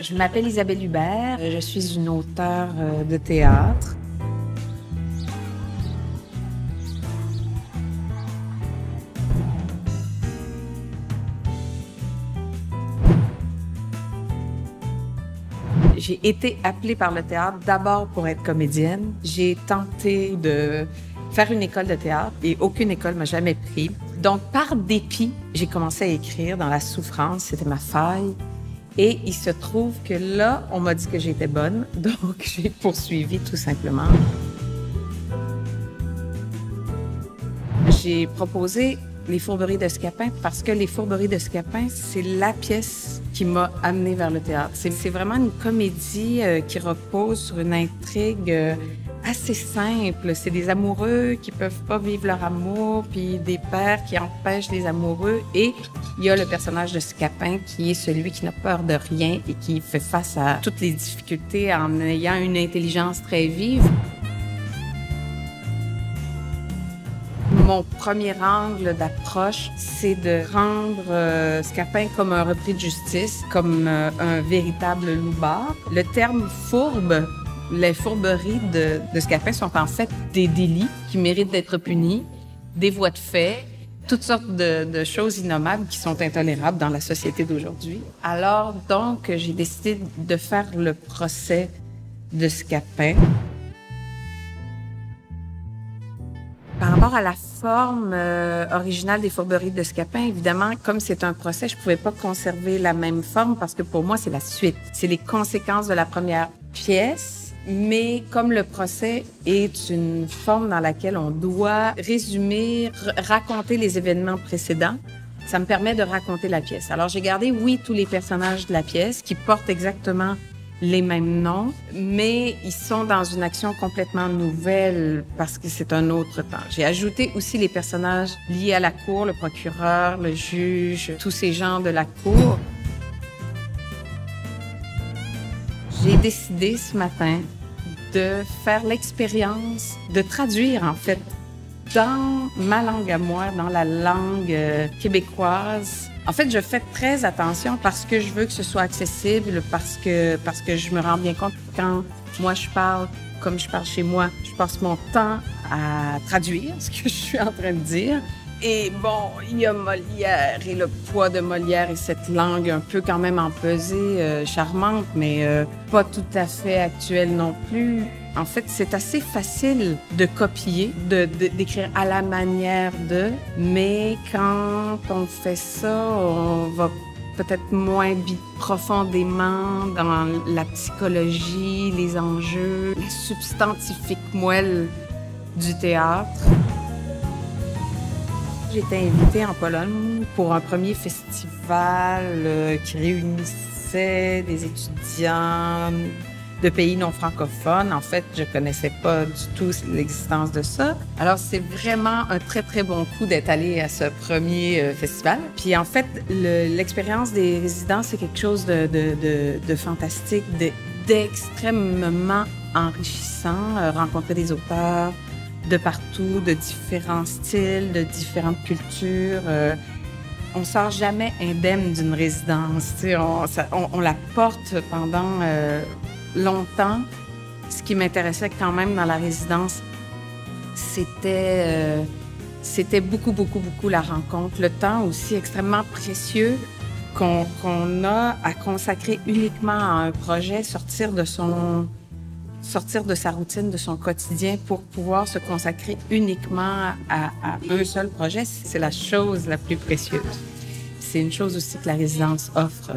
Je m'appelle Isabelle Hubert, je suis une auteure de théâtre. J'ai été appelée par le théâtre d'abord pour être comédienne. J'ai tenté de faire une école de théâtre et aucune école m'a jamais pris. Donc, par dépit, j'ai commencé à écrire dans la souffrance, c'était ma faille. Et il se trouve que là, on m'a dit que j'étais bonne, donc j'ai poursuivi tout simplement. J'ai proposé Les Fourberies de Scapin parce que Les Fourberies de Scapin, c'est la pièce qui m'a amenée vers le théâtre. C'est vraiment une comédie qui repose sur une intrigue assez simple. C'est des amoureux qui peuvent pas vivre leur amour, puis des pères qui empêchent les amoureux. Et il y a le personnage de Scapin qui est celui qui n'a peur de rien et qui fait face à toutes les difficultés en ayant une intelligence très vive. Mon premier angle d'approche, c'est de rendre Scapin comme un repris de justice, comme un véritable loupard. Le terme fourbe, les fourberies de Scapin sont en fait des délits qui méritent d'être punis, des voies de fait, toutes sortes de choses innommables qui sont intolérables dans la société d'aujourd'hui. Alors donc, j'ai décidé de faire le procès de Scapin. Par rapport à la forme originale des Fourberies de Scapin, évidemment, comme c'est un procès, je pouvais pas conserver la même forme parce que pour moi, c'est la suite. C'est les conséquences de la première pièce, mais comme le procès est une forme dans laquelle on doit résumer, raconter les événements précédents, ça me permet de raconter la pièce. Alors, j'ai gardé, oui, tous les personnages de la pièce qui portent exactement les mêmes noms, mais ils sont dans une action complètement nouvelle parce que c'est un autre temps. J'ai ajouté aussi les personnages liés à la cour, le procureur, le juge, tous ces gens de la cour. J'ai décidé ce matin de faire l'expérience de traduire, en fait, dans ma langue à moi, dans la langue québécoise. En fait, je fais très attention parce que je veux que ce soit accessible, parce que je me rends bien compte que quand moi je parle, comme je parle chez moi, je passe mon temps à traduire ce que je suis en train de dire. Et bon, il y a Molière et le poids de Molière et cette langue un peu quand même empesée, charmante, mais pas tout à fait actuelle non plus. En fait, c'est assez facile de copier, d'écrire à la manière de, mais quand on fait ça, on va peut-être moins profondément dans la psychologie, les enjeux, la substantifique moelle du théâtre. J'ai été invitée en Pologne pour un premier festival qui réunissait des étudiants de pays non francophones. En fait, je connaissais pas du tout l'existence de ça. Alors, c'est vraiment un très, très bon coup d'être allée à ce premier festival. Puis, en fait, l'expérience des résidents, c'est quelque chose de fantastique, d'extrêmement enrichissant. Rencontrer des auteurs de partout, de différents styles, de différentes cultures. On sort jamais indemne d'une résidence. On la porte pendant longtemps. Ce qui m'intéressait quand même dans la résidence, c'était beaucoup la rencontre. Le temps aussi extrêmement précieux qu'on a à consacrer uniquement à un projet, sortir de sa routine, de son quotidien pour pouvoir se consacrer uniquement à un seul projet. C'est la chose la plus précieuse. C'est une chose aussi que la résidence offre